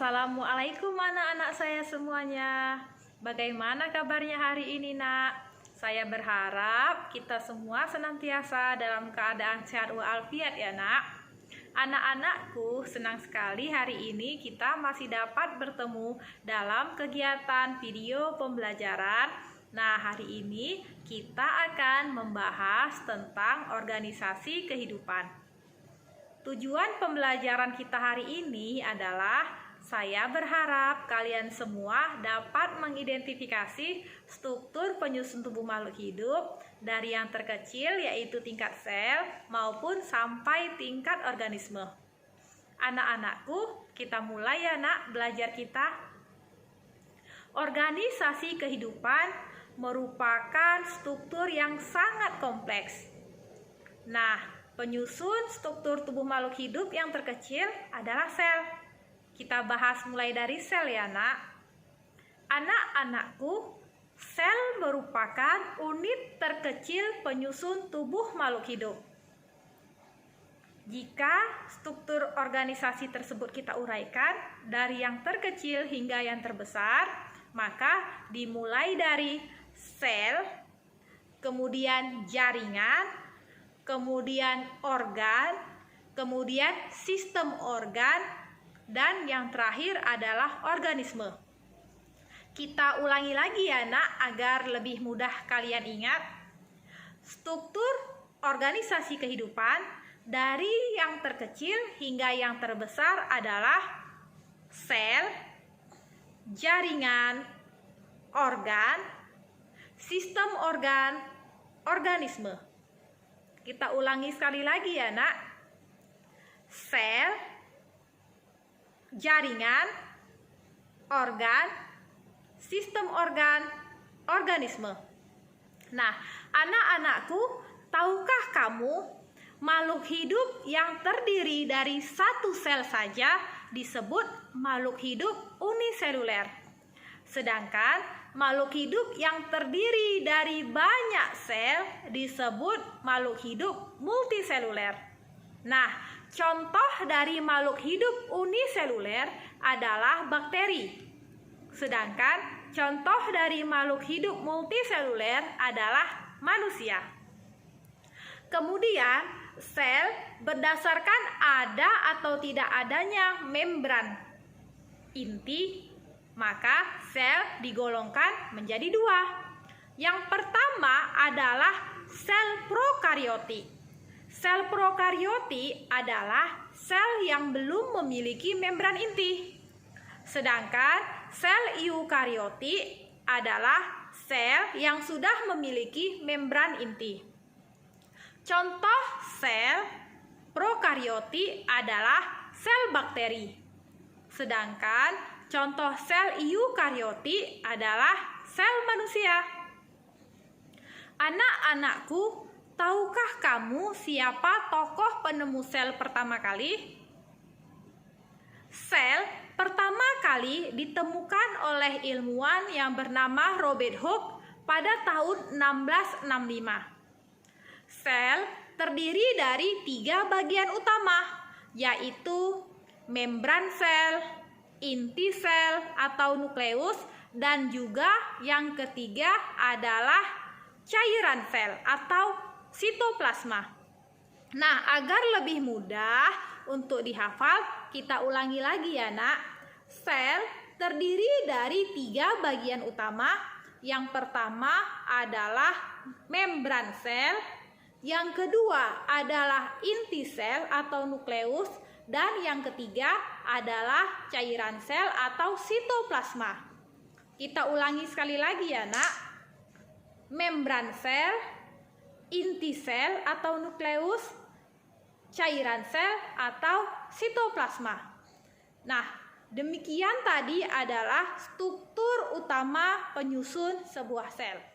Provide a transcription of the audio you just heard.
Assalamualaikum anak-anak saya semuanya. Bagaimana kabarnya hari ini, Nak? Saya berharap kita semua senantiasa dalam keadaan sehat walafiat ya, Nak. Anak-anakku, senang sekali hari ini kita masih dapat bertemu dalam kegiatan video pembelajaran. Nah, hari ini kita akan membahas tentang organisasi kehidupan. Tujuan pembelajaran kita hari ini adalah saya berharap kalian semua dapat mengidentifikasi struktur penyusun tubuh makhluk hidup dari yang terkecil yaitu tingkat sel maupun sampai tingkat organisme. Anak-anakku, kita mulai ya Nak belajar kita. Organisasi kehidupan merupakan struktur yang sangat kompleks. Nah, penyusun struktur tubuh makhluk hidup yang terkecil adalah sel. Kita bahas mulai dari sel ya, Nak. Anak-anakku, sel merupakan unit terkecil penyusun tubuh makhluk hidup. Jika struktur organisasi tersebut kita uraikan dari yang terkecil hingga yang terbesar, maka dimulai dari sel, kemudian jaringan, kemudian organ, kemudian sistem organ, dan yang terakhir adalah organisme. Kita ulangi lagi ya Nak, agar lebih mudah kalian ingat. Struktur organisasi kehidupan dari yang terkecil hingga yang terbesar adalah sel, jaringan, organ, sistem organ, organisme. Kita ulangi sekali lagi ya Nak. Sel, jaringan, organ, sistem organ, organisme. Nah, anak-anakku, tahukah kamu makhluk hidup yang terdiri dari satu sel saja disebut makhluk hidup uniseluler. Sedangkan makhluk hidup yang terdiri dari banyak sel disebut makhluk hidup multiseluler. Nah, contoh dari makhluk hidup uniseluler adalah bakteri. Sedangkan contoh dari makhluk hidup multiseluler adalah manusia. Kemudian, sel berdasarkan ada atau tidak adanya membran inti, maka sel digolongkan menjadi dua. Yang pertama adalah sel prokarioti. Sel prokarioti adalah sel yang belum memiliki membran inti. Sedangkan sel eukarioti adalah sel yang sudah memiliki membran inti. Contoh sel prokarioti adalah sel bakteri. Sedangkan contoh sel eukarioti adalah sel manusia. Anak-anakku, tahukah kamu siapa tokoh penemu sel pertama kali? Sel pertama kali ditemukan oleh ilmuwan yang bernama Robert Hooke pada tahun 1665. Sel terdiri dari 3 bagian utama, yaitu membran sel, inti sel atau nukleus, dan juga yang ketiga adalah cairan sel atau sitoplasma. Nah, agar lebih mudah untuk dihafal, kita ulangi lagi ya Nak. Sel terdiri dari 3 bagian utama. Yang pertama adalah membran sel, yang kedua adalah inti sel atau nukleus, dan yang ketiga adalah cairan sel atau sitoplasma. Kita ulangi sekali lagi ya Nak. Membran sel, inti sel atau nukleus, cairan sel atau sitoplasma. Nah, demikian tadi adalah struktur utama penyusun sebuah sel.